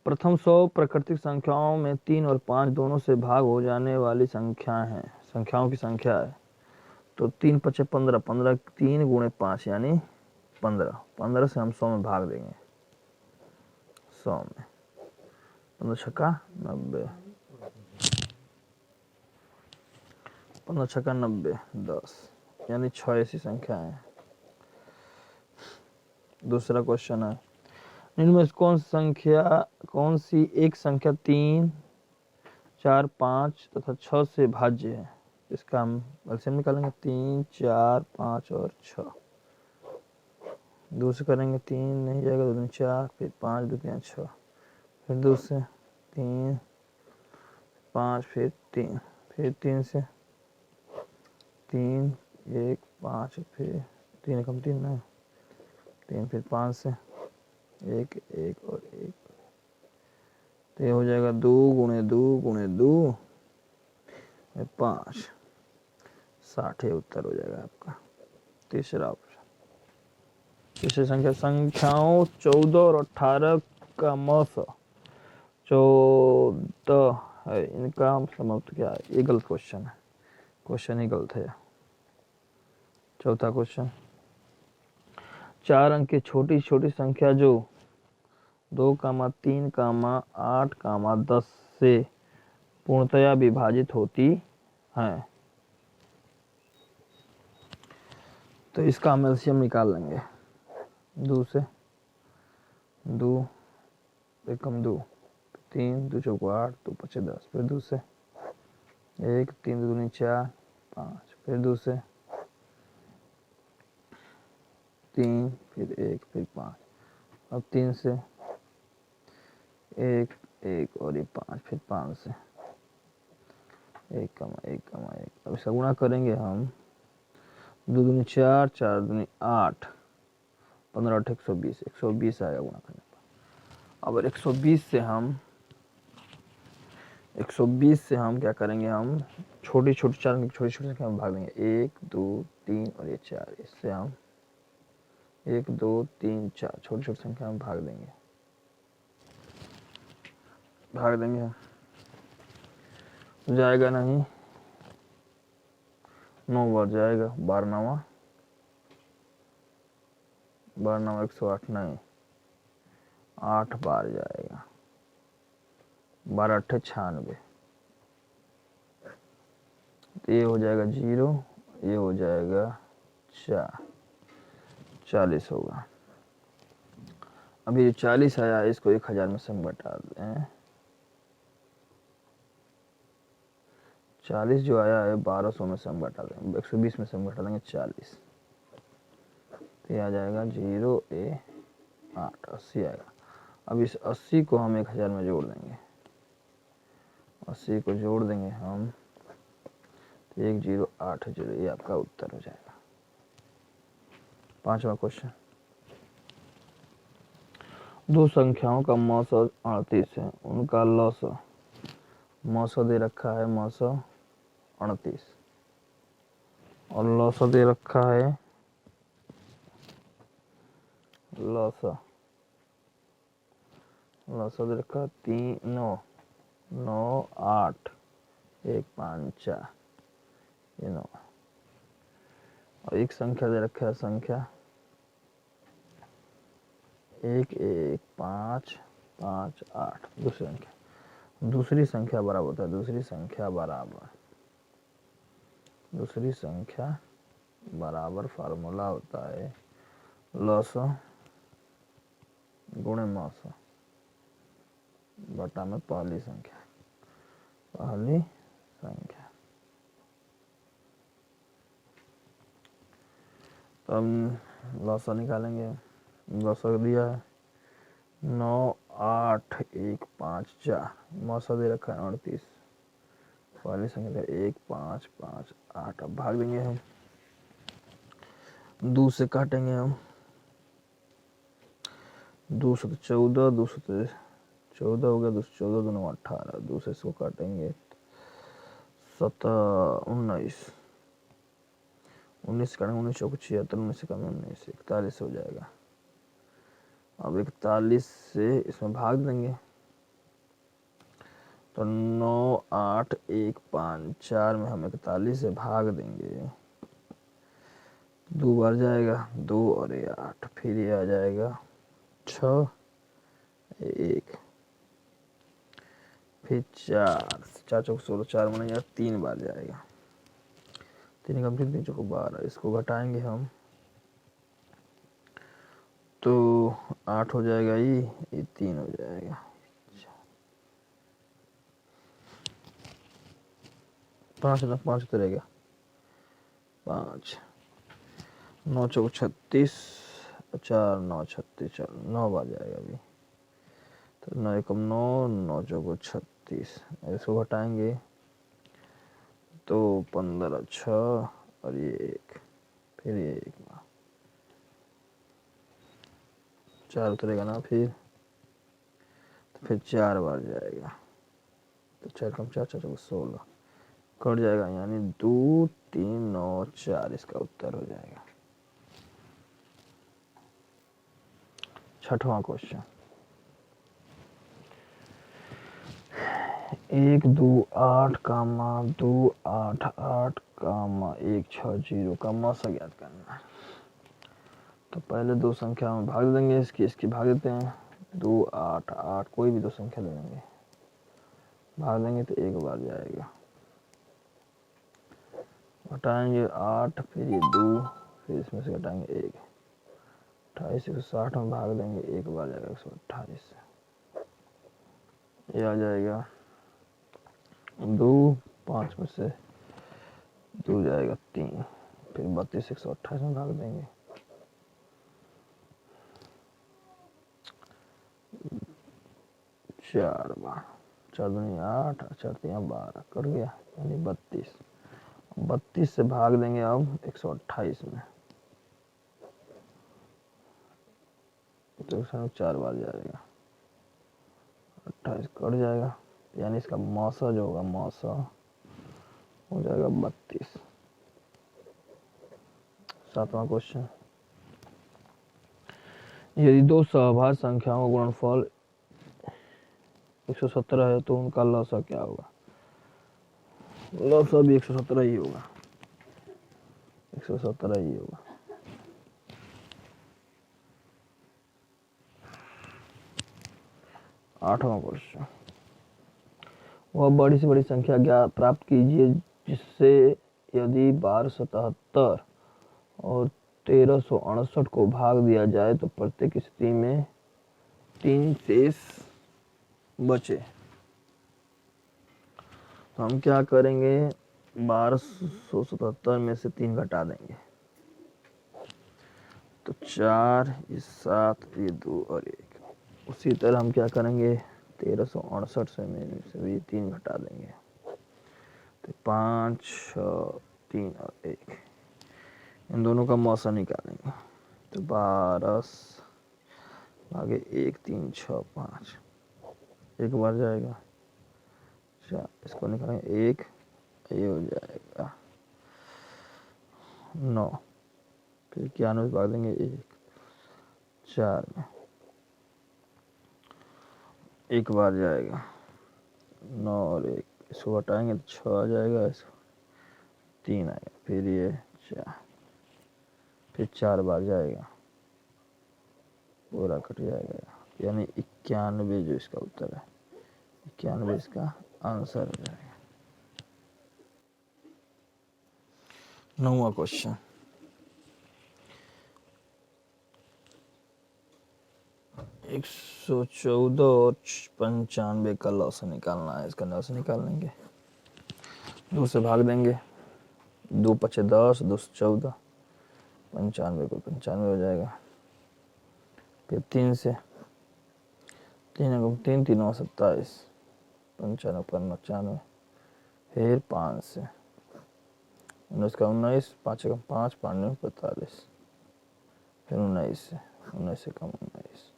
प्रथम 100 प्राकृतिक संख्याओं में 3 और 5 दोनों से भाग हो जाने वाली संख्याओं की संख्या है। तो 3 पचे 15, 15 3 गुणे 5 यानी 15। 15 से हम 100 में भाग देंगे। 100 में 15 छक्का 90, 15 छक्का 90, 10 यानी 6 ऐसी संख्या है। दूसरा क्वेश्चन है, इनमें से कौन सी एक संख्या 3, 4, 5 तथा 6 से भाज्य है। इसका हम एलसीएम निकालेंगे। 3, 4, 5 और 6। दूसरे करेंगे 3 नहीं जाएगा, 2 दूनी 4, फिर 5 2 3 6, फिर दूसरे 3 5, फिर 3, फिर 3 से 3 1 5, फिर 3 कम 3 नहीं 3, फिर 5 से 1 1 और 1। तो ये हो जाएगा 2 गुणे 2 गुणे 2 5, 60 ये उत्तर हो जाएगा आपका। तीसरा ऑप्शन। तीसरी संख्याओं 14 और 18 का मौसा 14 है, इनका मतलब क्या है? ये गलत क्वेश्चन है, क्वेश्चन ही गलत है। चौथा क्वेश्चन, 4 अंक की छोटी छोटी संख्या जो 2, 3, 8, 10 से पूर्णतया विभाजित होती है। तो इसका हम एलसीएम निकाल लेंगे। 2 से 2 एकम 2, 3 2 चौको 8, 2 पचे 10, फिर 2 से 1 3 दूनी 4 5, फिर 2 से 3, फिर 1, फिर 5, अब 3 से 1 1 और ये 5, फिर 5 से 1 1 1। अब इसका गुणा करेंगे हम। 2 दूनी 4, 4 दूनी 8, 15 8 120, 120 आएगा गुणा करने पर। अब 120 से हम क्या करेंगे, हम छोटी छोटी 4 की छोटी छोटी संख्या में भाग देंगे। 1 2 3 और ये 4, इससे हम 1 2 3 4 छोटी छोटी संख्या में भाग देंगे हम। जाएगा नहीं, 9 बार जाएगा, 12 108 नहीं, 8 बार जाएगा, 12 8 96। तो ये हो जाएगा 0, ये हो जाएगा 40 होगा। अभी जो 40 आया इसको 1000 में से हम घटा दें। 40 जो आया है 1200 में से हम घटा देंगे, 120 में से हम घटा देंगे 40। तो ये आ जाएगा 0 8 80 आएगा। अब इस 80 को हम 1000 में जोड़ देंगे। 80 को जोड़ देंगे हम, तो 1080, ये आपका उत्तर हो जाएगा। पांचवा क्वेश्चन, दो संख्याओं का मौसा 38 है, उनका लौसा मौसा दे रखा है 38 और लौसा दे रखा है लौसा दे रखा है 3 9 9 8 1 5 4, ये 9। और एक संख्या दे रखा है, संख्या 1 1 5 5 8। दूसरी संख्या बराबर होता है, दूसरी संख्या बराबर फार्मूला होता है लौसा गुणे मौसा बटा में पहली संख्या। तो हम लौसा निकालेंगे। लौसा दिया है 9 8 1 5 4, मौसा दे रखा है 38, पहली संख्या 1 5 5 8। अब भाग देंगे हम, 2 से काटेंगे हम, 2 से 14, 2 से 14 हो गया, 2 से 14 2 18, 2 से इसको काटेंगे 19 19 काटेंगे, 19 चौको 76, 19 से कम 19 41 हो जाएगा। अब 41 से इसमें भाग देंगे, तो 9, 8, 1, 5, 4 में हम 41 से भाग देंगे, 2 बार जाएगा, 2 और ये 8, फिर ये आ जाएगा 6, 1, फिर 4, 4 चौक 16, 4 बना यार 3 बार जाएगा, 3 कम 3 चौक 12, इसको घटाएंगे हम तो 8 हो जाएगा, ये 3 हो जाएगा, 5 ना 5 तो रहेगा, 5, 9 चौक 36, 4 9 36, चलो 9 बार जाएगा अभी, तो 9 एकम 9, 9 चौको 36, इसको घटाएंगे तो 15, 6 और ये 1, फिर ये 1 4 उतरेगा ना, फिर 4 बार जाएगा, तो 4 कम 4, 4 चौको 16 कट जाएगा, यानी 2, 3, 9, 4 इसका उत्तर हो जाएगा। 6वां क्वेश्चन, 1 2 8 कामा 2 8 8 कामा 1 6 0 का मौसा ज्ञात करना है। तो पहले दो संख्या में भाग देंगे, इसकी भाग देते हैं, 2 8 8 कोई भी दो संख्या ले लेंगे, भाग देंगे तो 1 बार जाएगा, घटाएंगे 8, फिर ये 2, फिर इसमें से घटाएंगे 1, 28 160 में भाग देंगे, 1 बार जाएगा 128 से, ये आ जाएगा 2, 5 में से 2 जाएगा 3, फिर 32 128 में भाग देंगे, 4 बार, 4 दूनी 8, 4 3 12 कट गया, यानी 32, 32 से भाग देंगे अब 128 में, तो 4 बार जाएगा, 28 कट जाएगा, यानी इसका मौसा जो होगा, मौसा हो जाएगा 32। 7वां क्वेश्चन, यदि दो सहभाज्य संख्याओं का गुणनफल 117 है तो उनका लसा क्या होगा? लसा भी 117 ही होगा, 117 ही होगा। 8वां क्वेश्चन, वह बड़ी से बड़ी संख्या ज्ञात प्राप्त कीजिए जिससे यदि 1277 और 1368 को भाग दिया जाए तो प्रत्येक स्थिति में 3 शेष बचे। तो हम क्या करेंगे, 1277 में से 3 घटा देंगे, तो 4, ये 7, ये 2 और 1। उसी तरह हम क्या करेंगे, 1368 से भी 3 घटा देंगे, तो 5, 6, 3 और 1, इन दोनों का मौसा निकालेंगे, तो 12 भागे 1 3 6 5, 1 बार जाएगा, अच्छा इसको निकालेंगे 1, ये हो जाएगा 9, फिर 91 भाग देंगे 1, 4 में 1 बार जाएगा, 9 और 1, इसको हटाएंगे तो 6 आ जाएगा, इसको 3 आएगा, फिर ये 4, फिर 4 बार जाएगा, पूरा कट जाएगा, यानी 91 जो इसका उत्तर है, 91 इसका आंसर हो जाएगा। 9वां क्वेश्चन, एक 114 और 95 का लॉस निकालना है, इसका लॉस निकाल लेंगे, 2 से भाग देंगे, 2 5 10, 2 14, 95 को 95 हो जाएगा, फिर 3 से 3 3 3 27, 95 पर 95, फिर 5 से 19 का 19, 5 कम 5, 5 45, फिर 19 से 19 से कम 19,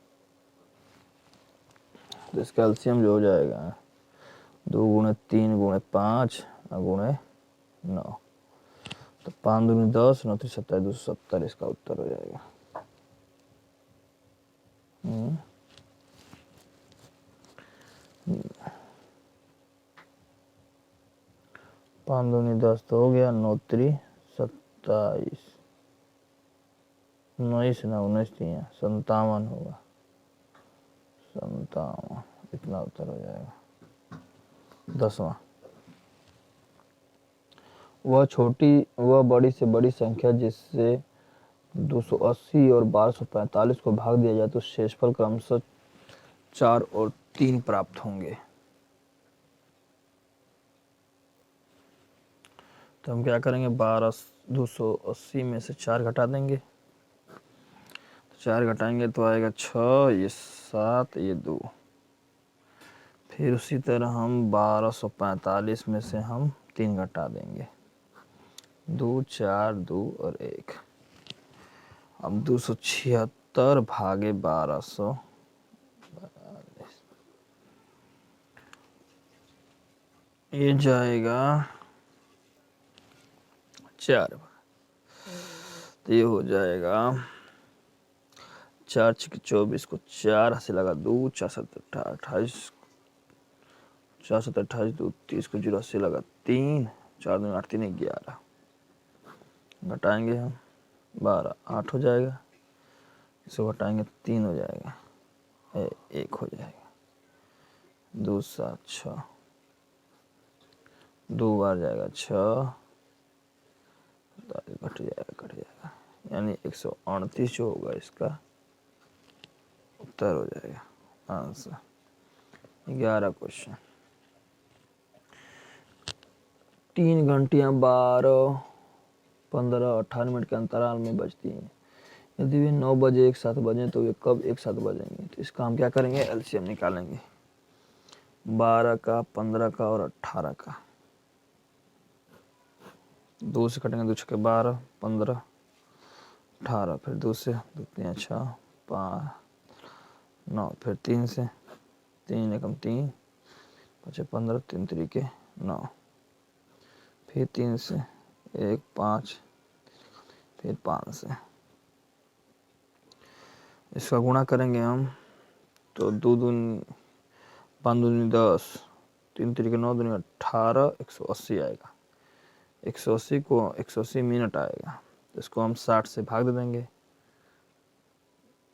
तो इसका एलसीएम जो हो जाएगा 2 गुणे 3 गुणे 5 गुणे 9, तो 5 दूनी 10, 9 3 27, 270 इसका उत्तर हो जाएगा। 5 दूनी 10 तो हो गया, 9 3 27, 19 ना 19 नहीं है, 57 होगा, 57, इतना उत्तर हो जाएगा। 10वां, वह बड़ी से बड़ी संख्या जिससे 280 और 1245 को भाग दिया जाए तो शेषफल क्रमशः 4 और 3 प्राप्त होंगे। तो हम क्या करेंगे, 280 में से 4 घटा देंगे, तो 4 घटाएंगे तो आएगा 6, ये 7, ये 2। फिर उसी तरह हम 1245 में से हम 3 घटा देंगे, 2 4 2 और 1। अब 276 भागे 1200, ये जाएगा 4, तो ये हो जाएगा 4 6 24 को 4 से लगा 2, 4 7 28, 4 7 28 2 30 को 0 से लगा 3, 4 2 8 3 11, घटाएंगे हम 12, 8 हो जाएगा, इसको घटाएंगे 3 हो जाएगा, 1 हो जाएगा, 2 7 6, 2 बार जाएगा 6, कट जाएगा, यानी 138 जो होगा इसका उत्तर हो जाएगा, आंसर। 11 क्वेश्चन। 3 घंटियां 12 15 18 मिनट के अंतराल में बजती हैं। यदि वे 9 बजे एक साथ बजें तो वे कब एक साथ बजेंगे? तो इसका हम क्या करेंगे, एलसीएम निकालेंगे, 12 का, 15 का और 18 का। 2 से कटेंगे, 2 छक्के 12, 15, 18, फिर 2 से 2 3 6 5 9, फिर 3 से 3 एकम 3 5 15, 3 तरीके 9, फिर 3 से 1 5, फिर 5 से। इसका गुणा करेंगे हम तो 2 दूनी 5 दूनी 10, 3 तरीके 9 दूनी 18, 180 आएगा। 180 को 180 मिनट आएगा, तो इसको हम 60 से भाग दे देंगे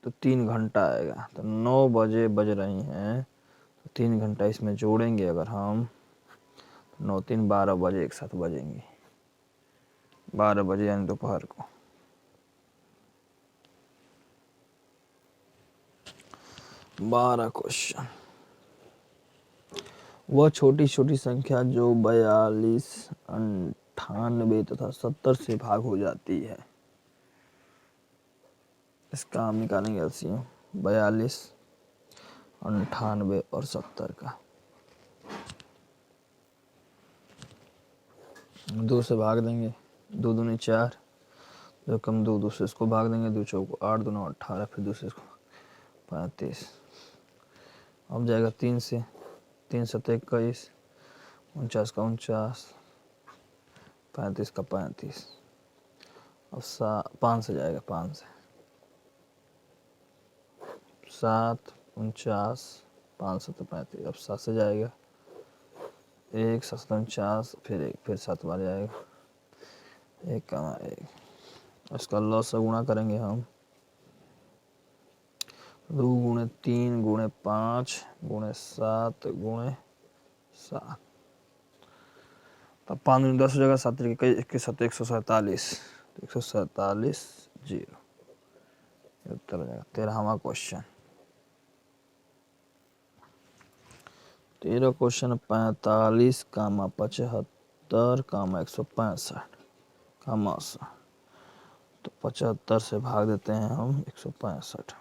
तो 3 घंटा आएगा। तो 9 बजे बज रही हैं तो 3 घंटा इसमें जोड़ेंगे अगर हम, 9 3 12 बजे एक साथ बजेंगे, 12 बजे यानी दोपहर को। बारह क्वेश्चन। वह छोटी छोटी संख्या जो 42 98 तथा 70 से भाग हो जाती है, इसका हम निकालेंगे एलसीएम, 42 98 और 70 का। 2 से भाग देंगे, 2 दूनी 4, 2 कम 2, 2 से इसको भाग देंगे, 2 चौको 8, 2 9 18, फिर 2 से इसको 35। अब जाएगा 3 से, 3 7 21, 49 का 49, 35 का 35। अब 5 से जाएगा, 5 से 7 49, 5 7 35। अब 7 से जाएगा 1 7 49, फिर 1, फिर 7 बार जाएगा, 1 का 1। इसका लॉस से गुणा करेंगे हम, 2 गुणे 3 गुणे 5 गुणे 7 गुणे 7। तब 5 दूनी 10 हो जाएगा, 7 तरीके 21 7 147, 147 0, उत्तर हो जाएगा। 13वां क्वेश्चन। 13 क्वेश्चन, 45 कामा 75 कामा 165 कामा 80। तो 75 से भाग देते हैं हम 165,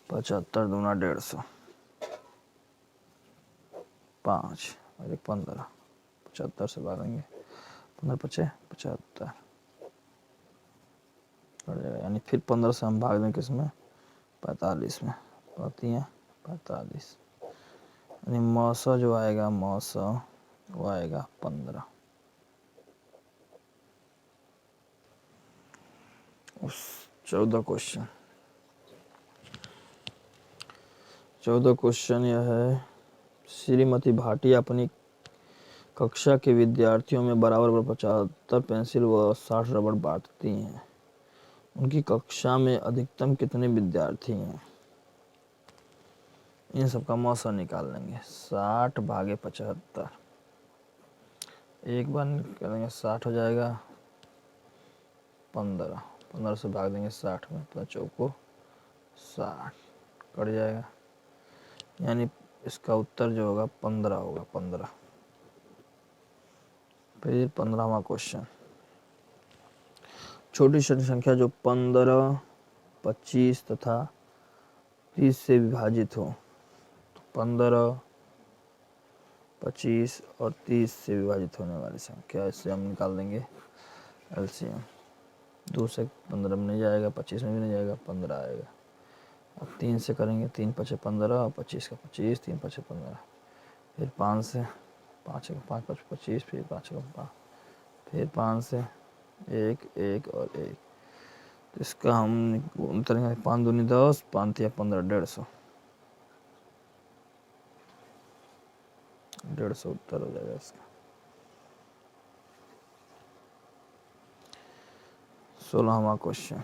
75 दूना 150, 5 और 1 15, 75 से भागेंगे, 15 5 75 पड़ जाएगा, यानी फिर 15 से हम भाग दें किसमें, 45 में, पाती हैं 45, यानी मौसा जो आएगा, मौसा वो आएगा 15। 14 क्वेश्चन। 14 क्वेश्चन यह है, श्रीमती भाटिया अपनी कक्षा के विद्यार्थियों में बराबर 75 पेंसिल व 60 रबड़ बांटती हैं। उनकी कक्षा में अधिकतम कितने विद्यार्थी हैं? इन सबका मौसा निकाल लेंगे। 60 भागे 75, एक बार करेंगे 60 हो जाएगा 15, 15 से भाग देंगे 60 में, 5 चौको 60 कट जाएगा, यानी इसका उत्तर जो होगा 15 होगा, 15। फिर 15वां क्वेश्चन, छोटी छोटी संख्या जो 15, 25 तथा 30 से विभाजित हो। तो 15, 25 और 30 से विभाजित होने वाली संख्या, इससे हम निकाल देंगे एलसीएम। 2 से 15 में नहीं जाएगा, 25 में भी नहीं जाएगा, 15 आएगा। अब 3 से करेंगे, 3 5 15, 25 का 25, 3 5 15, फिर 5 से, 5 5 5 25, फिर 5 का 5, फिर 5 से 1 1 और 1। तो इसका हम करेंगे 5 दूनी 10, 5 या 15, 150, 150 उत्तर हो जाएगा इसका। 16वां क्वेश्चन,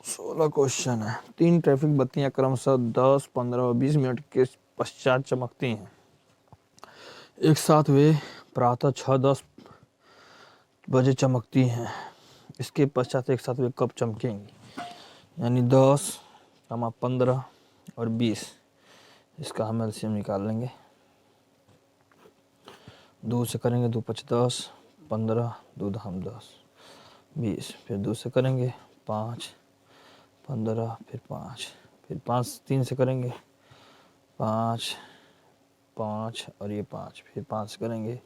16 क्वेश्चन है। 3 ट्रैफिक बत्तियां क्रमशः 10, 15 और 20 मिनट के पश्चात चमकती हैं। एक साथ वे प्रातः 6:10 बजे चमकती हैं। इसके पश्चात एक साथ वे कब चमकेंगी? यानी 10, 15 और 20, इसका हम एलसीएम निकाल लेंगे। 2 से करेंगे, 2 5 10, 15, 2 हम 10, 20, फिर 2 से करेंगे 5, 15, फिर 5, फिर 5 3 से करेंगे 5 5 और ये 5, फिर 5 से करेंगे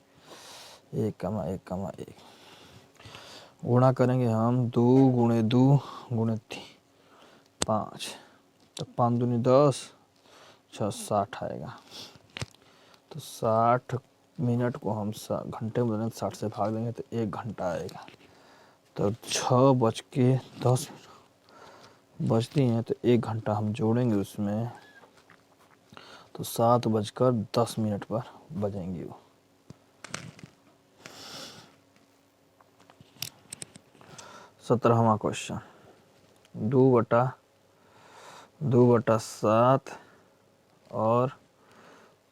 1 1 1, गुणा करेंगे हम 2 गुणे 2 गुणे 3 5, तो 5 दूनी 10, 6 60 आएगा। तो 60 मिनट को हम घंटे में बदलेंगे, 60 से भाग देंगे तो 1 घंटा आएगा। तो 6:10 बजती हैं, तो 1 घंटा हम जोड़ेंगे उसमें, तो 7:10 पर बजेंगी वो। 17वां क्वेश्चन, 2/7 और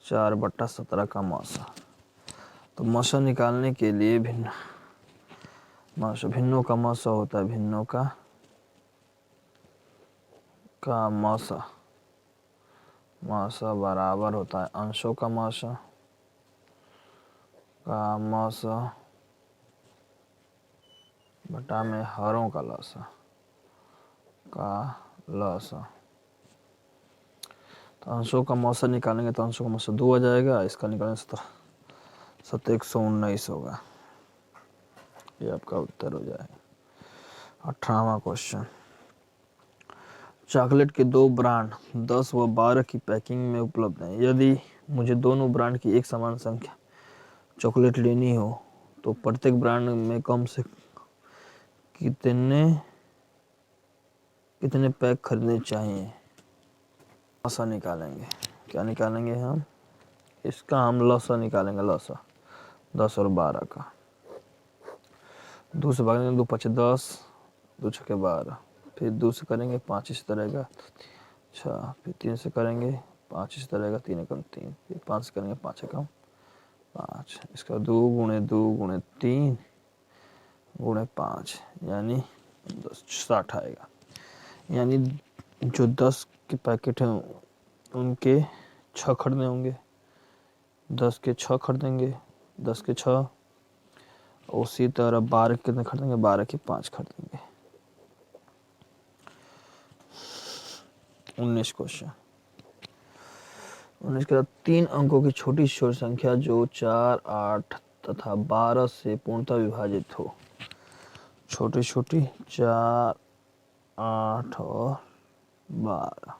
4/17 का मौसा। तो मौसा निकालने के लिए भिन्नों का मौसा होता है, भिन्नों का मौसा बराबर होता है अंशों का मौसा बटा में हरों का लसा तो अंशों का मौसा निकालेंगे तो अंशों का मौसा 2 आ जाएगा, इसका निकालेंगे 119 होगा। ये आपका उत्तर हो जाएगा। 18वां क्वेश्चन, चॉकलेट के 2 ब्रांड 10 व 12 की पैकिंग में उपलब्ध हैं। यदि मुझे दोनों ब्रांड की एक समान संख्या चॉकलेट लेनी हो तो प्रत्येक ब्रांड में कम से कितने पैक खरीदने चाहिए? लसा निकालेंगे। क्या निकालेंगे हम? इसका हम लसा निकालेंगे, लसा 10 और 12 का। 2 से भागेंगे, 2 5 10, 2 6 12, फिर 2 से करेंगे 5 इस तरह का 6, फिर 3 से करेंगे 5 इस तरह का 3 एकम 3, फिर 5 से करेंगे 5 एकम 5, इसका 2 गुणे 2 गुणे 3 गुणे 5, यानी 60 आएगा। यानी जो 10 के पैकेट हैं उनके 6 खरीदने होंगे, 10 के 6 खरीदेंगे, 10 के 6, उसी तरह 12 के कितने खरीदेंगे, 12 के 5 खरीदेंगे। 19 क्वेश्चन, 19 के बाद 3 अंकों की छोटी छोटी संख्या जो 4, 8 तथा 12 से पूर्णतः विभाजित हो। छोटी छोटी 4, 8 और 12,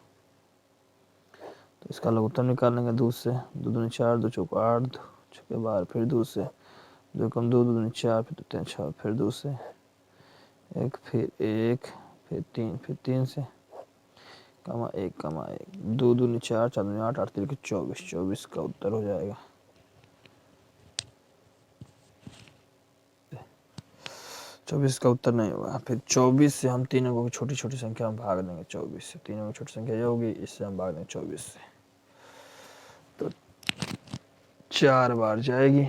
तो इसका लघुत्तम निकालेंगे 2 से, 2 दूनी 4, 2 चौको 8, 2 छक्के 12, फिर 2 से 2 कम 2, 2 दूनी 4, फिर 2 3 6, फिर 2 से 1, फिर 1, फिर 3, फिर 3 से कमा एक कमा एक, 2 दूनी 4, 4 दूनी 8, 8 तिरके 24, 24 का उत्तर हो जाएगा। 24 का उत्तर नहीं होगा। फिर 24 से हम तीन अंकों की छोटी छोटी संख्या में भाग देंगे। 24 से तीन अंकों की छोटी संख्या ये होगी, इससे हम भाग देंगे 24 से, तो 4 बार जाएगी।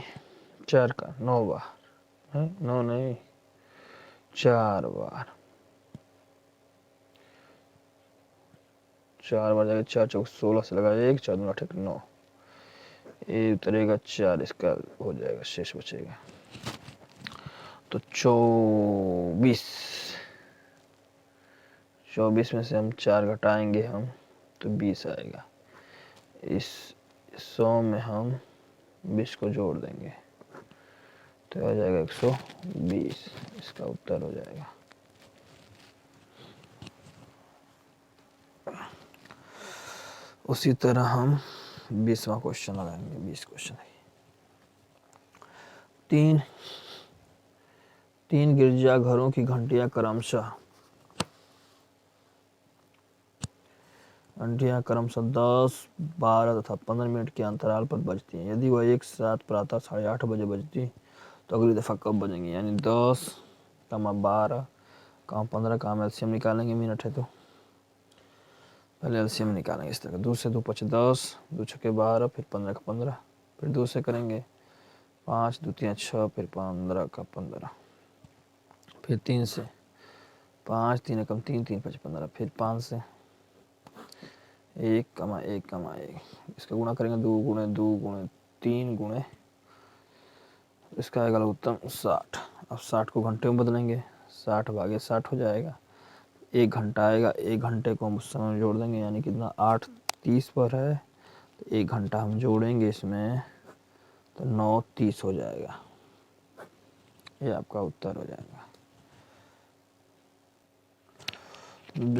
4 का 9 बार है, 9 नहीं 4 बार, 4 बार जाएगा। 4 चौक 16 से लगा 1, 4 दूना 8 9, ये उतरेगा 4, इसका हो जाएगा, शेष बचेगा तो 24। 24 में से हम 4 घटाएंगे हम तो 20 आएगा। इस 100 में हम 20 को जोड़ देंगे तो आ जाएगा 120, इसका उत्तर हो जाएगा। उसी तरह हम 20वां क्वेश्चन लगाएंगे। 20 क्वेश्चन है। तीन गिरजाघरों की घंटियां क्रमशः 10, 12 तथा 15 मिनट के अंतराल पर बजती हैं। यदि वह एक साथ प्रातः 8:30 बजे बजती तो अगली दफ़ा कब बजेंगी? यानी 10, 12, 15 का हम एलसीएम निकालेंगे, मिनट है तो पहले एलसीएम निकालेंगे इस तरह। 2 से 2 5 10, 2 छक्के 12, फिर 15 का 15, फिर 2 से करेंगे 5, 2 3 6, फिर 15 का 15, फिर 3 से 5, 3 एकम 3, 3 5 15, फिर 5 से 1, 1, इसका गुणा करेंगे 2 गुणे 2 गुणे 3 गुणे, इसका आएगा उत्तर 60। अब 60 को घंटे में बदलेंगे, 60 भागे 60 हो जाएगा। 1 घंटा आएगा, 1 घंटे को हम उस समय जोड़ देंगे, यानी कितना 8:30 पर है तो 1 घंटा हम जोड़ेंगे इसमें तो 9:30 हो जाएगा। ये आपका उत्तर हो जाएगा।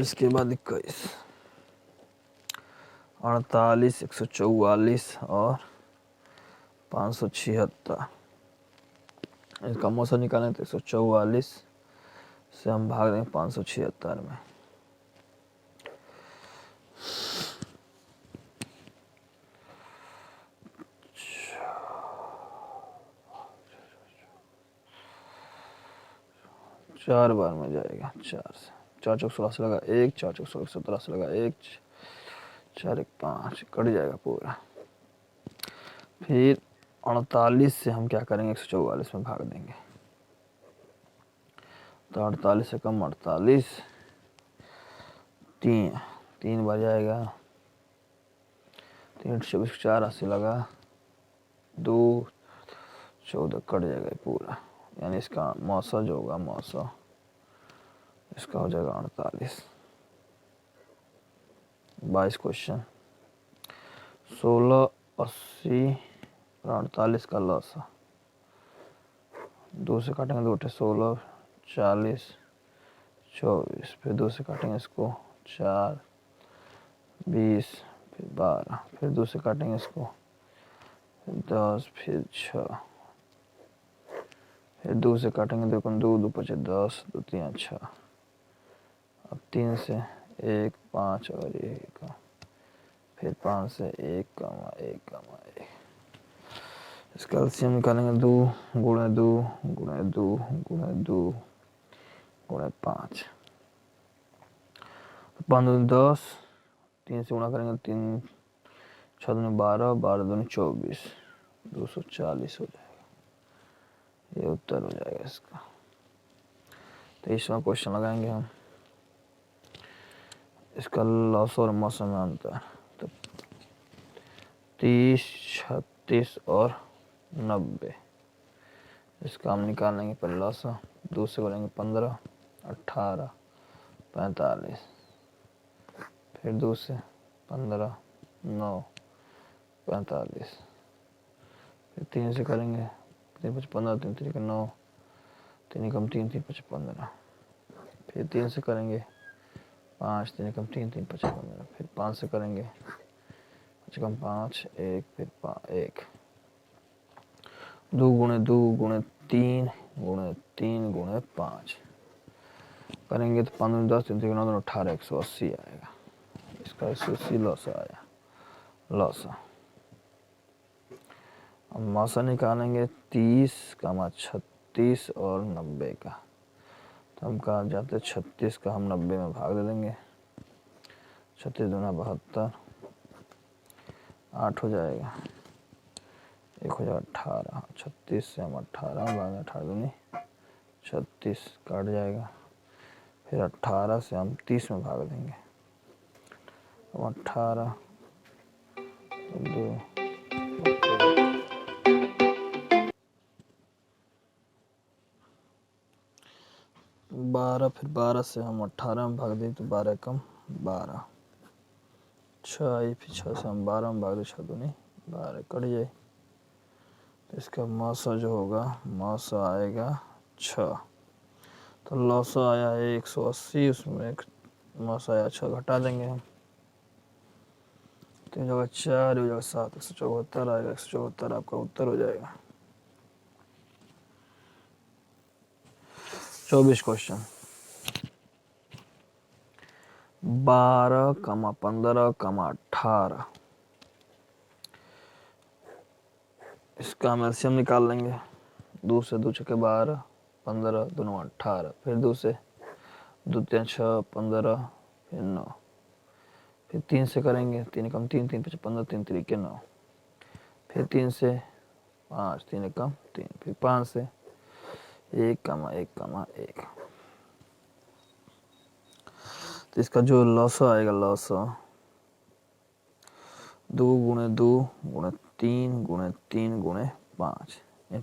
इसके बाद 21, 48, 144 और 576, इसका मौसम निकालें तो 144 से हम भाग देंगे 576 में। चार बार में जाएगा, 4 से 4 चौक 16 से लगा 1, 4 चौक 16 17 से लगा 1, 4 1 5, कट जाएगा पूरा। फिर 48 से हम क्या करेंगे, 144 में भाग देंगे तो 48 से कम 48, 3 बार जाएगा। 3 24 4 80 लगा 2 14, कट जाएगा पूरा, यानी इसका मौसा जो होगा मौसा इसका हो जाएगा 48। 22 क्वेश्चन, 16 80 और 48 का लॉसा 2 से काटेंगे 2 16 40 24, फिर 2 से काटेंगे इसको 4 20, फिर 12, फिर 2 से काटेंगे इसको 10, फिर 6, फिर 2 से काटेंगे 2 2 2 5 10, 2 3 6, अब 3 से 1 5 और 1, फिर 5 से 1 1 1, इसका एलसीएम निकालेंगे 2 गुणे 2 गुणे 2 गुणे 2 गुणे 5, 5 दूनी 10, 3 से गुणा करेंगे 3 6 दूनी 12, 12 दूनी 24, 240 हो जाएगा। ये उत्तर हो जाएगा इसका। 23वां क्वेश्चन लगाएंगे हम। इसका लॉस और मौसम में अंतर तो 30, 36 और 90, इसका हम निकालेंगे पहले लॉस। 2 से करेंगे 15, 18, 45, फिर 2 से 15, 9, 45, फिर 3 से करेंगे 3 5 15, 3 3 9, 3 कम 3 3 5 15, फिर 3 से करेंगे 5 3 कम 3 3 5 15, फिर 5 से करेंगे 5 कम 5 1, फिर 1 2 गुणे 2 गुणे 3 गुणे 3 गुणे 5 करेंगे तो 15 10 3 9 18, 180 आएगा। इसका SOC लॉस आया, लॉस। अब मौसा निकालेंगे 30, 36 और 90 का। तो हम कहाँ जाते 36 का हम 90 में भाग दे देंगे। 36 दूना 72, 8 हो जाएगा, 1 हो जाएगा 18। 36 से हम 18 भाग 18 दूनी 36 काट जाएगा। फिर 18 से हम 30 में भाग देंगे। अब 18 2 12, फिर 12 से हम 18 में भाग दें तो 12 कम 12, 6 आई, फिर 6 से हम 12 में भाग दें, 6 दूनी 12 कट जाए। तो इसका मौसा जो होगा, मौसा आएगा 6। तो लौसा आया है 180, उसमें मौसा आया 6 घटा देंगे हम। 3 जगह 4, 1 जगह 7, 174 आएगा। 174 आपका उत्तर हो जाएगा। 24 क्वेश्चन। 12, 15, 18 इसका हम एलसीएम निकाल लेंगे। 2 से 2 छके 12, 15 दोनों 18, फिर 2 से 2 3 6 15, फिर 9, फिर 3 से करेंगे, 3 कम 3, 3 5 15, 3 3 के 9, फिर 3 से 5, 3 कम 3, फिर 5 से 1, 1, तो इसका जो लॉसा आएगा, लॉसा 2 गुणे 2 गुणे 3 गुणे 3 गुणे 5,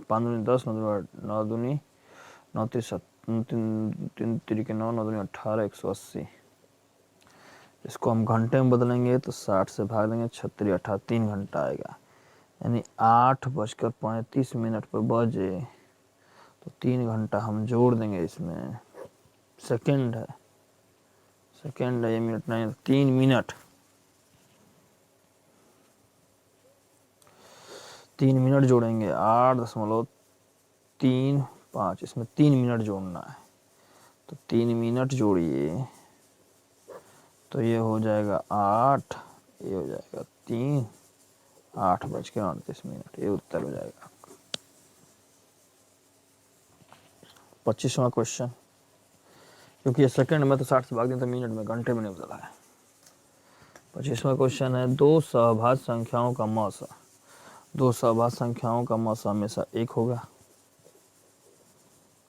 5 दूनी 10, 9 दूनी 9 3 3 9, 9 दूनी 18, 180। इसको हम घंटे में बदलेंगे तो 60 से भाग देंगे, 36 18, 3 घंटा आएगा। यानी 8:35 पर बजे, तो 3 घंटा हम जोड़ देंगे इसमें। सेकंड है, सेकंड है, ये मिनट नहीं, 3 मिनट, 3 मिनट जोड़ेंगे। 8.35, इसमें 3 मिनट जोड़ना है। तो 3 मिनट जोड़िए तो ये हो जाएगा 8, ये हो जाएगा 3, 8:38, ये उत्तर हो जाएगा। 25वां क्वेश्चन, क्योंकि ये सेकंड में तो 60 से भाग दें तो मिनट में, घंटे में नहीं बदला है। 25वां क्वेश्चन है, 2 सहभाज्य संख्याओं का मौसा। 2 सहभाज्य संख्याओं का मौसा हमेशा 1 होगा।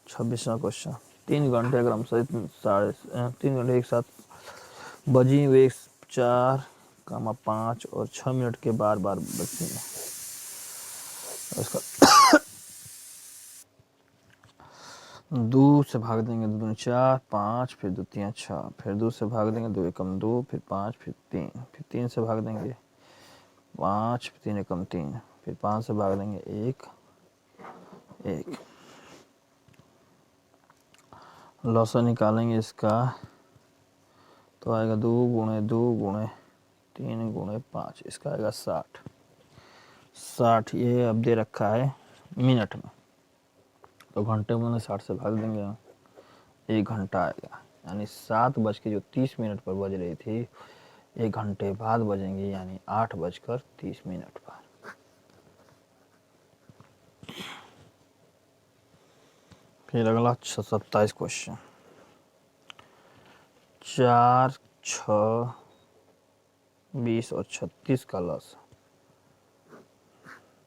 26वां क्वेश्चन, 3 घंटे अगर हम 3 घंटे एक साथ बजी वे 4, 5 और 6 मिनट के बार बार बजती हैं। इसका 2 से भाग देंगे, 2 दूनी 4, 5, फिर 2 3 6, फिर 2 से भाग देंगे, 2 एकम 2, फिर 5, फिर 3, फिर 3 से भाग देंगे 5, फिर 3 एकम 3, फिर 5 से भाग देंगे 1 1। लौसा निकालेंगे इसका तो आएगा 2 गुणे 2 गुणे 3 गुणे 5, इसका आएगा 60। 60 ये अब दे रखा है मिनट में, तो घंटे में 60 से भाग देंगे, 1 घंटा आएगा। यानी 7:30 पर बज रही थी, 1 घंटे बाद बजेंगे, यानी 8:30 पर। फिर अगला 27 क्वेश्चन, 4, 6, 20 और 36 का लॉस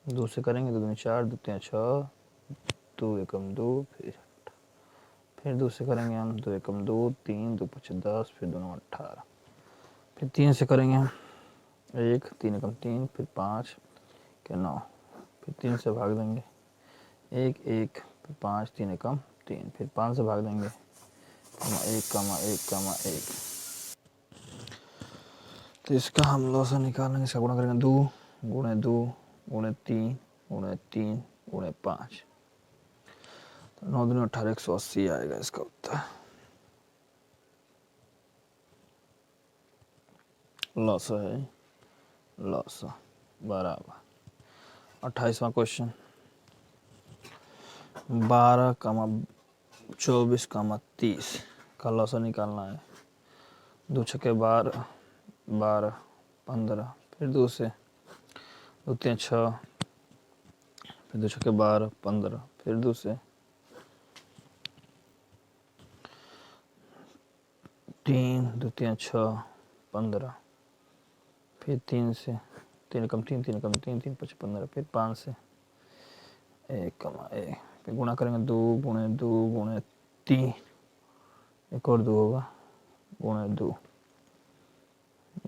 2 से करेंगे, 2 दूनी 4, 2 3 6, 2 एकम 2, फिर 2 से करेंगे हम, 2 एकम 2, 3, 2 5 10, फिर 2 9 18, फिर 3 से करेंगे हम 1, 3 एकम 3, फिर 5 के 9, फिर 3 से भाग देंगे 1 1, फिर 5, 3 एकम 3, फिर 5 से भाग देंगे 1 1 तो इसका हम लॉसा निकालेंगे, इसका गुणा करेंगे 2 गुणे 2 गुणे 3 गुणे 3 गुणे 5, तो 9 दूनी 18, 180 आएगा इसका उत्तर। लॉसा है, लॉसा बराबर। 28वां क्वेश्चन, 12, 24, 30 का लॉसा निकालना है। 2 छके 12, 12 15, फिर 2 से 2 3 6, फिर 2 छक्के 12 15, फिर 2 से 3 2 3 6 15, फिर 3 से 3 कम 3 3 कम 3 3 5 15, फिर 5 से 1 कमा 1, फिर गुणा करेंगे 2 गुणे 2 गुणे 3, एक और 2 होगा गुणे 2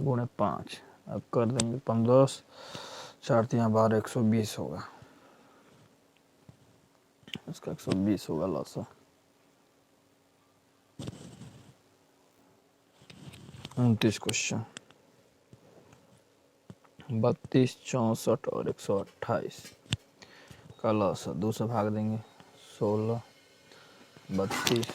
गुणे 5, अब कर देंगे 15 4 3 12 120 होगा, इसका 120 होगा लॉस। 29 क्वेश्चन 32 64 और 128 का लॉस 2 से भाग देंगे 16 32,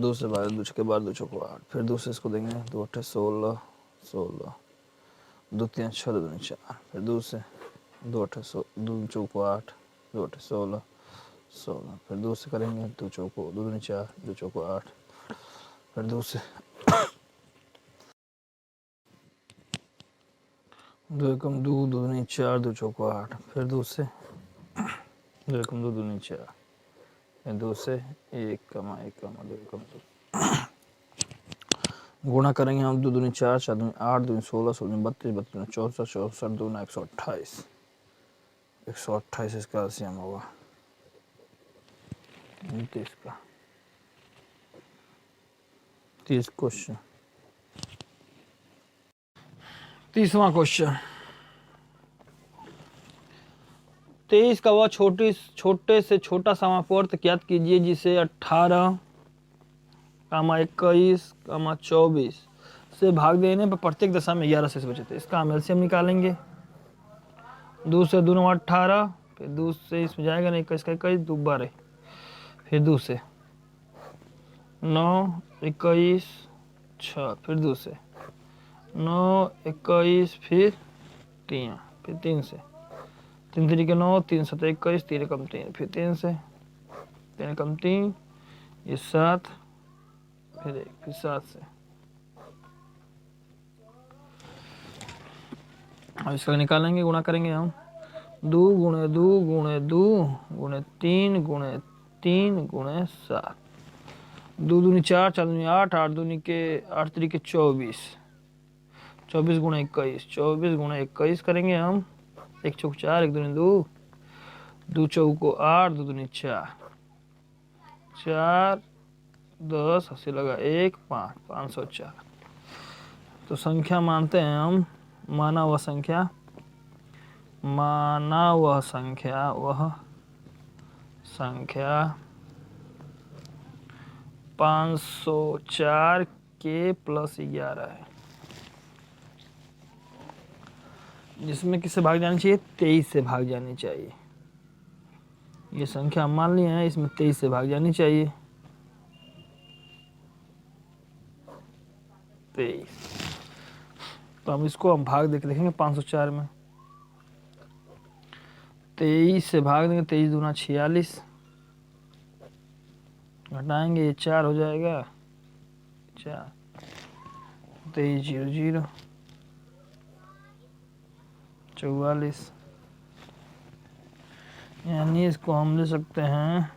2 से भाग 2 के बाद 2 चौको 8, फिर 2 से इसको देंगे 2 8 16 16, 2 3 6 2 2 4, फिर 2 से 2 8 2 चौको 8 2 8 16 16, फिर 2 से करेंगे 2 चौको 2 2 4 2 चौको 8, फिर 2 से 2 कम 2 2 2 4 2 चौको 8, फिर 2 से 2 कम 2 2 4, फिर 2 से 1 कमा 1 कमा 2 कम 2, गुणा करेंगे हम 2 2 4 4 2 8 2 16 16 32 32 64 64 2 128 128 इसका LCM होगा 29 का। 30 क्वेश्चन 30वां क्वेश्चन 23 का वह छोटे से छोटा समापवर्त ज्ञात कीजिए जिसे 18 21 24 से भाग देने पर प्रत्येक दशा में 11 शेष बचे थे। इसका हम एलसीएम निकालेंगे। 2 से 2 9 18, फिर 2 से इसमें जाएगा नहीं 21 का 21 2 12, फिर 2 से 9 21 6, फिर 2 से 9 21, फिर 3, फिर 3 से 3 3 के 9 3 7 21 3 कम 3, फिर 3 से 3 कम 3 ये 7, फिर 1, फिर 7 से। अब इसका निकालेंगे, गुणा करेंगे हम 2 गुणे 2 गुणे 2 गुणे 3 गुणे 3 गुणे 7, 2 दूनी 4 4 दूनी 8 8 दूनी के 8 3 के 24 24 गुणे 21 24 गुणे 21 करेंगे हम। 1 चौक 4 1 दूनी 2 2 चौको 8 2 दूनी 4 4 10 80 लगा 1 5 504। तो संख्या मानते हैं हम, माना वह संख्या वह संख्या 504 के प्लस 11 है, जिसमें किससे भाग जानी चाहिए 23 से भाग जानी चाहिए। ये संख्या हम मान लिए हैं, इसमें 23 से भाग जानी चाहिए 23। तो हम इसको हम भाग देख देखेंगे 504 में 23 से भाग देंगे 23 दूना 46, घटाएंगे ये 4 हो जाएगा 4 23 0 0 44, यानी इसको हम ले सकते हैं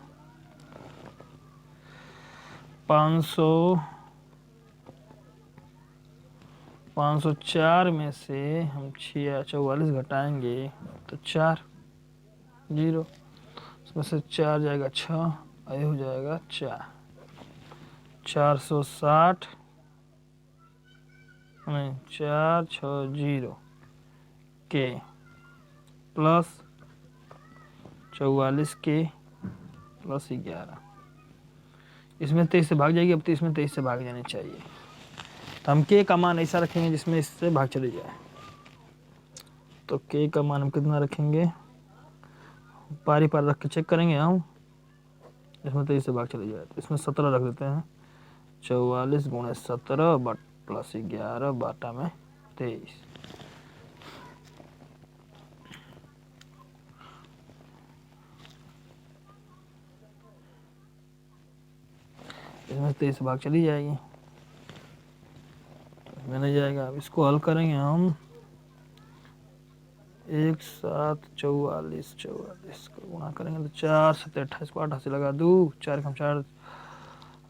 504 में से हम 44 घटाएंगे तो 4 0, उसमें से 4 जाएगा 6, ये हो जाएगा 460 नहीं 460 के प्लस 44 के प्लस 11, इसमें 23 से भाग जाएगी। अब तो इसमें 23 से भाग जानी चाहिए, तो हम के का मान ऐसा रखेंगे जिसमें इससे भाग चले जाए। तो के का मान हम कितना रखेंगे, पारी पार रख के चेक करेंगे हम, इसमें 23 से भाग चले जाए तो इसमें 17 रख देते हैं। 44 गुणे 17 प्लस 11 बाटा में 23, इसमें 23 से भाग चली जाएगी। में नहीं जाएगा। अब इसको हल करेंगे हम। 1 7 44 को गुणा करेंगे तो 4 7 28 को 8 से लगा दो, 4 कम 4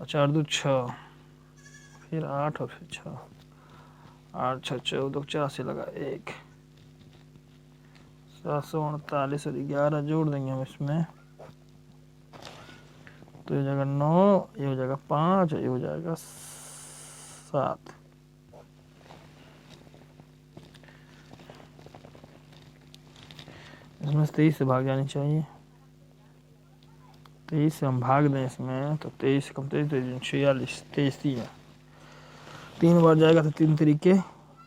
और 4 2 6, फिर 8 और फिर 6, 8 6 14 4 से लगा 1, 748 और 11 जोड़ देंगे हम इसमें, तो ये हो जाएगा 9, ये हो जाएगा 5, ये हो जाएगा 7। इसमें 23 से भाग जानी चाहिए। 23 से हम भाग दें इसमें तो 23 कम 23 46, 23 3 बार जाएगा तो 3 तरीके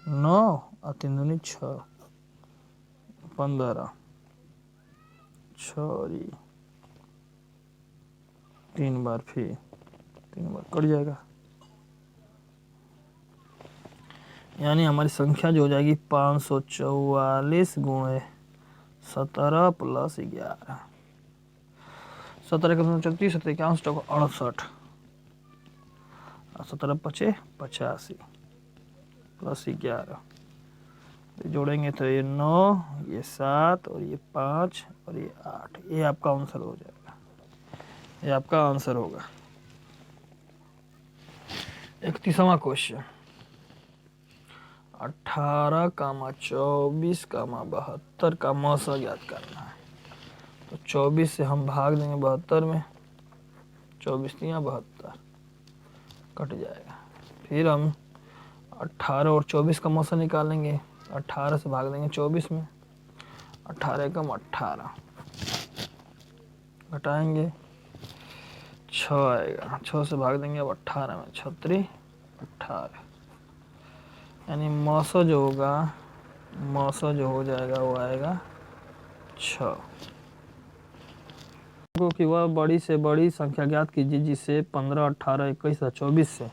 9 और 3 दूनी 6, 15, 6 और 3 बार, फिर 3 बार कट जाएगा। यानी हमारी संख्या जो हो जाएगी 544 गुणे 17 प्लस 11, 17 का 34, 17 51 68 और 17 पचे 85 प्लस 11, जोड़ेंगे तो ये 9, ये 7 और ये 5 और ये 8, ये आपका आंसर हो जाएगा, ये आपका आंसर होगा। 31वां क्वेश्चन, 18, 24, 72 का मौसा ज्ञात करना है। तो 24 से हम भाग देंगे 72 में, 24 3 72 कट जाएगा। फिर हम 18 और 24 का मौसा निकालेंगे, 18 से भाग देंगे 24 में, 18 कम 18 घटाएंगे 6 आएगा, 6 से भाग देंगे अब 18 में, 36 18, यानी मौसा जो होगा, मौसा जो हो जाएगा वो आएगा 6। कि वह बड़ी से बड़ी संख्या ज्ञात कीजिए जिसे 15, 18, 21 और 24 से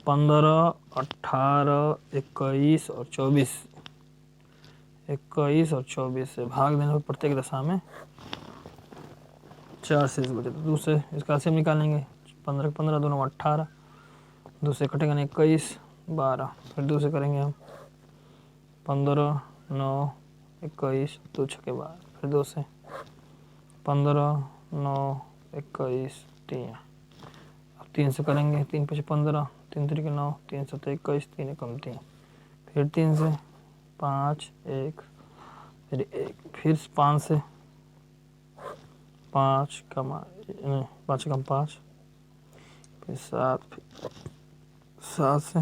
15, 18, 21 और 24, 21 और 24 से भाग देने पर प्रत्येक दशा में 4 शेष बचे। तो दूसरे इसका से निकालेंगे, 15 15 दोनों 18, दूसरे कटेगा नहीं 21 12, फिर दूसरे करेंगे हम 15 9 21 2 6 के बाद, फिर 2 से 15 9 21 3, अब 3 से करेंगे, 3 5 15, 3 3 के 9, 3 7 21, 3 कम 3, फिर 3 से 5 1, फिर 1, फिर 5 से 5 कम 5 कम 5, फिर 7, 7 से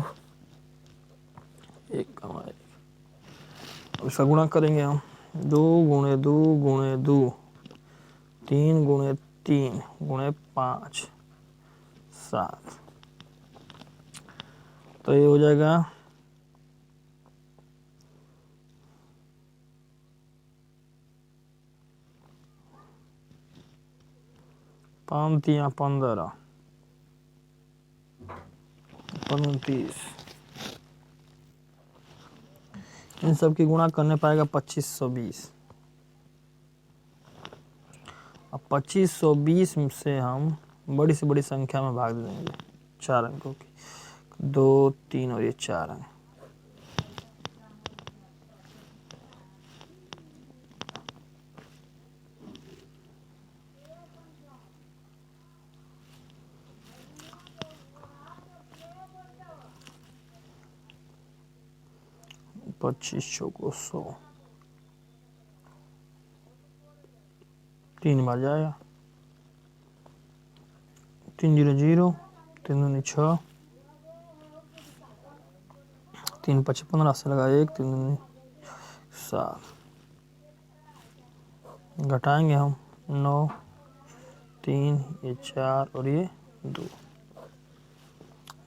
1 कम 1, इसका गुणा करेंगे हम, 2 गुणे 2 गुणे 2, 3 गुणे 3 गुणे 5 7, तो ये हो जाएगा 5 3 15 29, इन सब की गुणा करने पाएगा 2520। अब 2520 से हम बड़ी से बड़ी संख्या में भाग देंगे 4 अंकों की, 2 3 और ये 4 अंक, पच्चीस चौको 100, 3 बार जाएगा, 3 0 0, 3 दूनी 6, 3 5 15 से लगा 1, 3 दूनी 7, घटाएंगे हम 9 3, ये 4 और ये 2,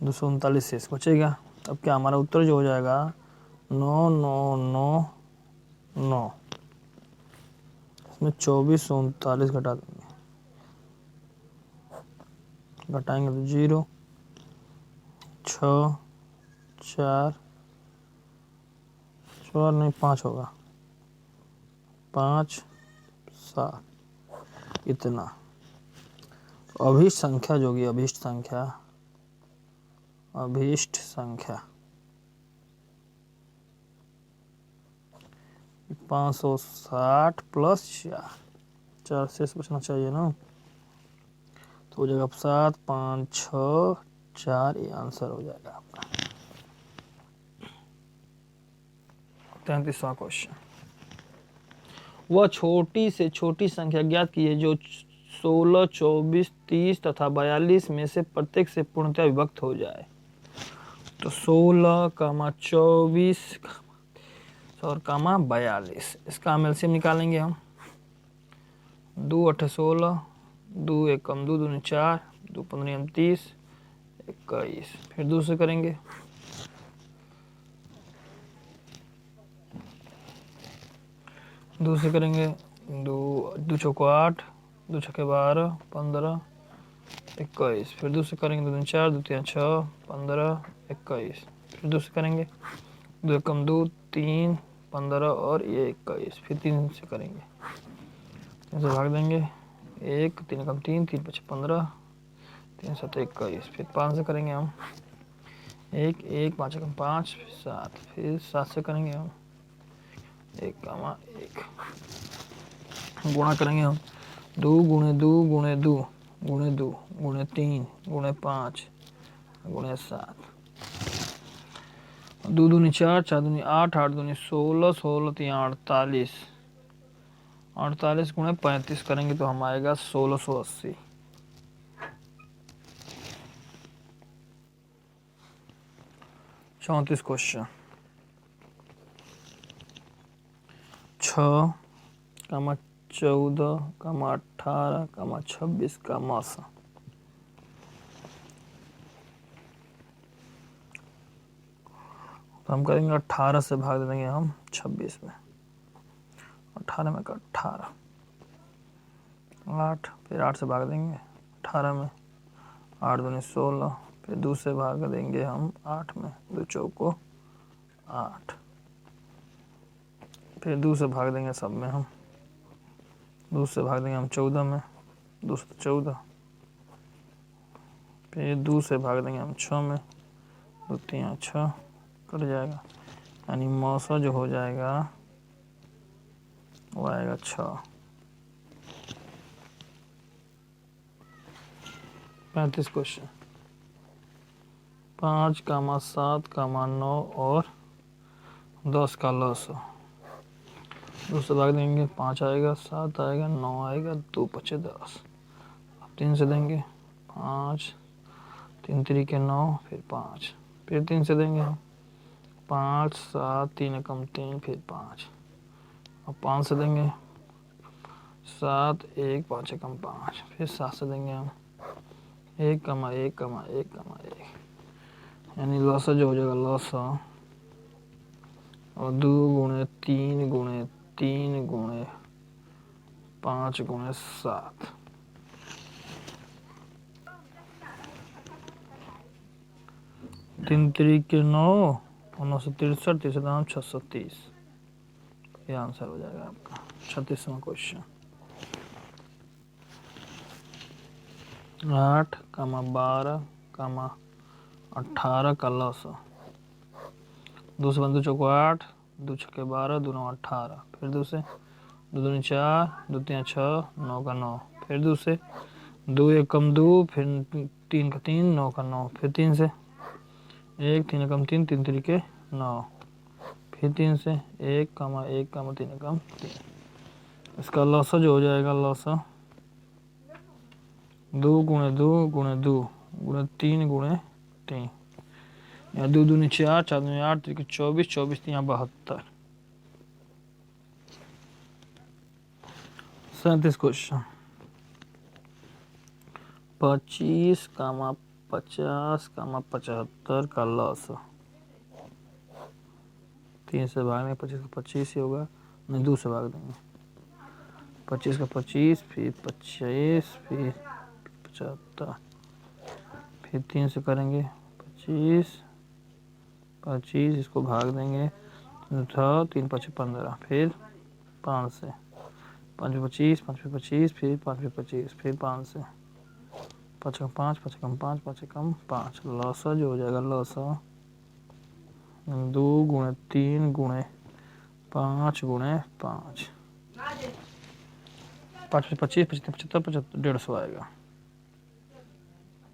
239 शेष बचेगा। अब क्या हमारा उत्तर जो हो जाएगा 9 9 9 9, इसमें 24 39 घटा देंगे, घटाएंगे तो 0 6 4 4 नहीं 5 होगा, 5 7, इतना। अभीष्ट संख्या जो होगी, अभीष्ट संख्या 560 प्लस 4 शेष बचना चाहिए ना, तो हो जाएगा 7 5 6 4, ये आंसर हो जाएगा आपका। 33वां क्वेश्चन, वह छोटी से छोटी संख्या ज्ञात कीजिए जो 16, 24, 30 तथा 42 में से प्रत्येक से पूर्णतः विभक्त हो जाए। तो 16, 24 और 42, इसका हम एलसीएम निकालेंगे हम। 2 8 16, 2 1 कम 2 2 4, 2 15 30, 21। फिर 2 से करेंगे, 2 से करेंगे, 2 चौको 8, 2 छक्के 12, 15, 21। फिर 2 से करेंगे, 2 4, 2 3 6, 15, 21। फिर 2 से करेंगे, 2 कम 2 3, 15 और ये 21। फिर 3 से करेंगे, 3 से भाग देंगे, 1 3 कम 3, 3 5 15, 3 7 21। फिर 5 से करेंगे हम, 1 1 5 कम 5 7। फिर 7 से करेंगे हम, 1 गुणा करेंगे हम, 2 गुणे 2 गुणे 2 गुणे 2 गुणे 3 गुणे 5 गुणे 7, 2 दूनी 4, 4 दूनी 8, 8 दूनी 16, 16 3 48, 48 गुणे 35 करेंगे तो हम आएगा 1680। 34 क्वेश्चन, 6, 14, 18, 26 का मासा। तो हम करेंगे 18 से भाग देंगे हम 26 में, 18 में का 18, 8, फिर 8 से भाग देंगे 18 में, 8 दूनी 16, फिर 2 से भाग देंगे हम 8 में, 2 चौको 8। फिर 2 से भाग देंगे सब में हम, 2 से भाग देंगे हम 14 में, 2 से 14। फिर 2 से भाग देंगे हम 6 में, 2 3 6, कट जाएगा, यानी मौसा जो हो जाएगा वो आएगा 6। 35 क्वेश्चन, 5, 7, 9 और 10 का लॉस। 2 से भाग देंगे, 5 आएगा, 7 आएगा, 9 आएगा, 2 5 10। अब 3 से देंगे, 5 3 3 के 9, फिर 5। फिर 3 से देंगे हम, 5 7 3 कम 3, फिर 5। अब 5 से देंगे, 7 1 5 कम 5। फिर 7 से देंगे हम, 1 1 1 1, यानी लॉसा जो हो जाएगा लॉसा, और 2 गुणे 3 गुणे 3 गुणे 5 गुणे 7, 3 3 के 9 और 9 से 63, 3 630, ये आंसर हो जाएगा आपका। 36वां क्वेश्चन, 8, 12, 18 का लॉस। 2 से 2 चौको 8, 2 छक्के 12, 2 9 18। फिर 2 से, 2 दूनी 4, 2 3 6, 9 का 9। फिर 2 से, 2 1 कम 2, फिर 3 का 3, 9 का 9। फिर 3 से, 1 3 कम 3, 3 3 के 9। फिर 3 से, 1 3 कम 3। इसका लॉसा जो हो जाएगा लॉसा, 2 गुणे 2 गुणे 2 गुणे 3 गुणे 3, या 2 दूनी 4, 4 दूनी 8, 3 24, 24 3 72। 37 क्वेश्चन, 25, 50, 75 का लॉस। 3 से भागने, 25 का 25 ही होगा, नहीं 2 से भाग देंगे, 25 का 25, फिर 25, फिर 75। फिर 3 से करेंगे, 25 25, इसको भाग देंगे, 3 5 15। फिर 5 से, 5 पे 25, 5 पे 25, फिर 5 पे 25, फिर 5 से, 5 कम 5, 5 कम 5, 5 कम 5। लॉसा जो हो जाएगा लॉसा, 2 गुणे 3 गुणे 5 गुणे 5, 5 25 25 75 75 150 आएगा।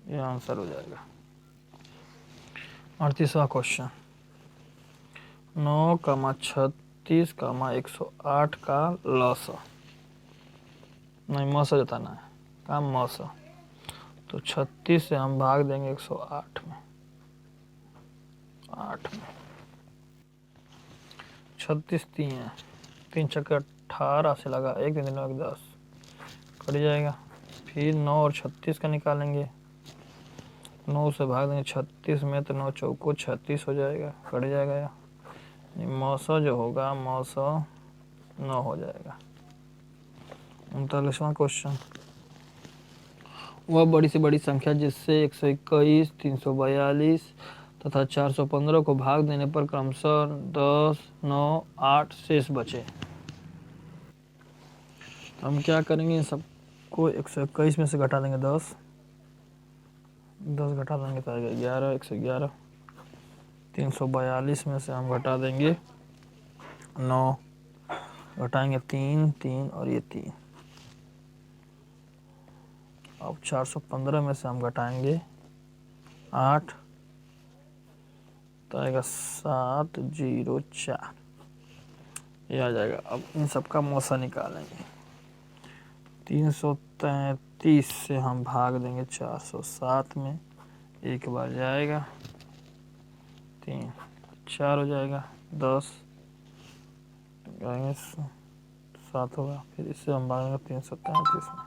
ये आंसर हो जाएगा। 38वां क्वेश्चन, 9,36,108 का लसा, नहीं मौसा जताना है, काम मौसा। तो 36 से हम भाग देंगे 108 में, 8 में 36 3 है, 3 छक्के 18 से लगा 1 3 9 1 10 कट जाएगा। फिर 9 और 36 का निकालेंगे, 9 से भाग देंगे 36 में तो 9 चौको 36 हो जाएगा, कट जाएगा। मौसा जो होगा मौसा 9 हो जाएगा। 39वां क्वेश्चन, वह बड़ी से बड़ी संख्या जिससे 121, 342 तथा 415 को भाग देने पर क्रमशः 10, 9, 8 शेष बचे। तो हम क्या करेंगे, इन सबको 121 में से घटा देंगे 10 घटा देंगे तो आएगा 11, 111। 342 में से हम घटा देंगे 9, घटाएंगे 3 3 और ये 3। अब 415 में से हम घटाएंगे 8 तो आएगा 704, ये आ जाएगा। अब इन सबका मौसा निकालेंगे। 333 से हम भाग देंगे 407 में, एक बार जाएगा 3 4 हो जाएगा, 10 7 होगा। फिर इससे हम भागेंगे 333 में,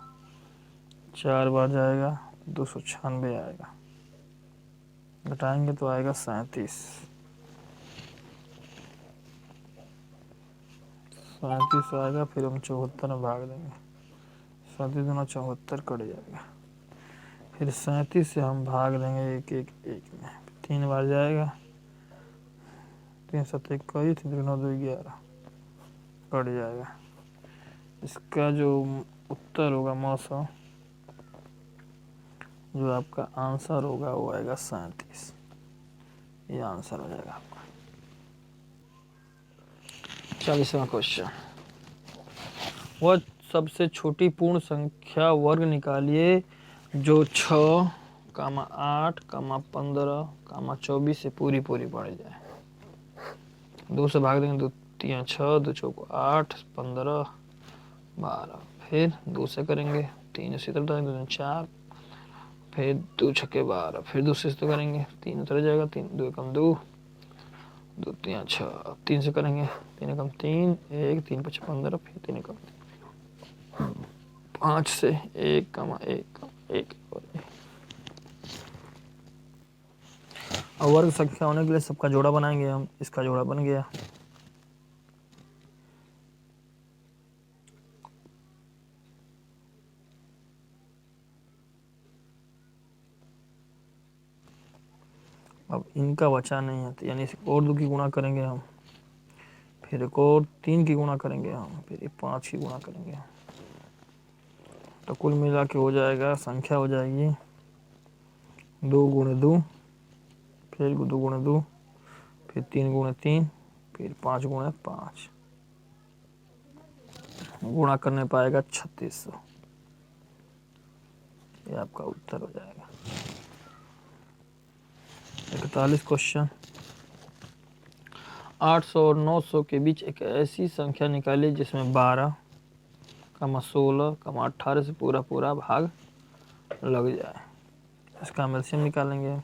4 बार जाएगा 296 आएगा, घटाएंगे तो आएगा 37 आएगा। फिर हम 74 में भाग देंगे, 37 दूना 74 कट जाएगा। फिर 37 से हम भाग देंगे 1 1 1 में, 3 बार जाएगा 3 7 21, 3 9 2 11 कट जाएगा। इसका जो उत्तर होगा मौसा, जो आपका आंसर होगा वो आएगा 37, ये आंसर हो जाएगा आपका। 40वां क्वेश्चन, वह सबसे छोटी पूर्ण संख्या वर्ग निकालिए जो 6, 8, 15, 24 से पूरी पूरी बढ़ जाए। 2 से भाग देंगे 2 3 6, 2 चौको 8, 15 12। फिर 2 से करेंगे 3 इसी तरह 2 4, फिर 2 छक्के 12, फिर दूसरे से करेंगे 3 उतर जाएगा, 3 2 एकम 2, 2 3 6, 3 से करेंगे 3 एकम 3, 1 3 5 15, फिर 3 एकम 5 से 1 1 1 और 1। अब वर्ग संख्या होने के लिए सबका जोड़ा बनाएंगे हम। इसका जोड़ा बन गया, अब इनका बचा नहीं है तो यानी और 2 की गुणा करेंगे हम, फिर एक और 3 की गुणा करेंगे हम, फिर 5 की गुणा करेंगे हम। तो कुल मिला के हो जाएगा, संख्या हो जाएगी 2 गुणे 2, फिर 2 गुणे 2, फिर 3 गुणे 3, फिर 5 गुणे 5, गुणा करने पाएगा 3600, ये आपका उत्तर हो जाएगा। 41 क्वेश्चन, 800 और 900 के बीच एक ऐसी संख्या निकालिए जिसमें 12, 16, 18 से पूरा पूरा भाग लग जाए। इसका हम एलसीएम निकालेंगे।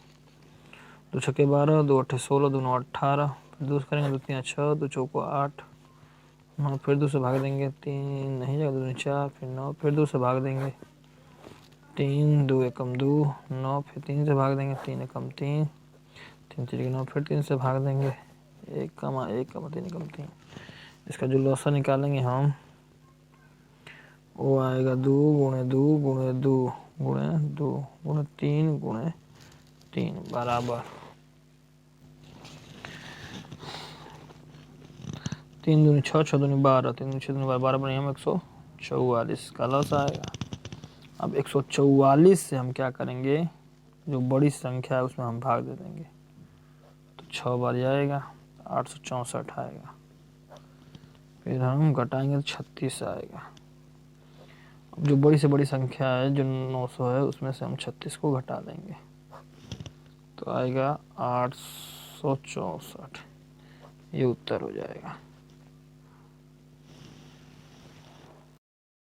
2 छक्के 12, 2 8 16, 2 9 18, फिर 2 करेंगे 2 3 6, 2 चौको 8, 9, फिर 2 से भाग देंगे 3 नहीं जाएगा 2 4, फिर 9, फिर 2 से भाग देंगे 3 2 एकम 2 9, फिर 3 से भाग देंगे 3 एकम 3, 3 3 9, फिर 3 से भाग देंगे 1 3 एकम 3। इसका जो लौसा निकालेंगे हम वो आएगा 2 गुणे 2 गुणे 2 गुणे 2 गुणे 3 गुणे 3 बराबर 3 दूनी 6, 6 दूनी 12, 3 दूनी 6 दूनी 12 बने हम 144 का लॉस आएगा। अब 144 से हम क्या करेंगे, जो बड़ी संख्या है उसमें हम भाग दे देंगे तो 6 बार जाएगा, 864 आएगा। फिर हम घटाएंगे तो 36 आएगा। अब जो बड़ी से बड़ी संख्या है जो 900 है उसमें से हम 36 को घटा देंगे तो आएगा 864। ये उत्तर हो जाएगा।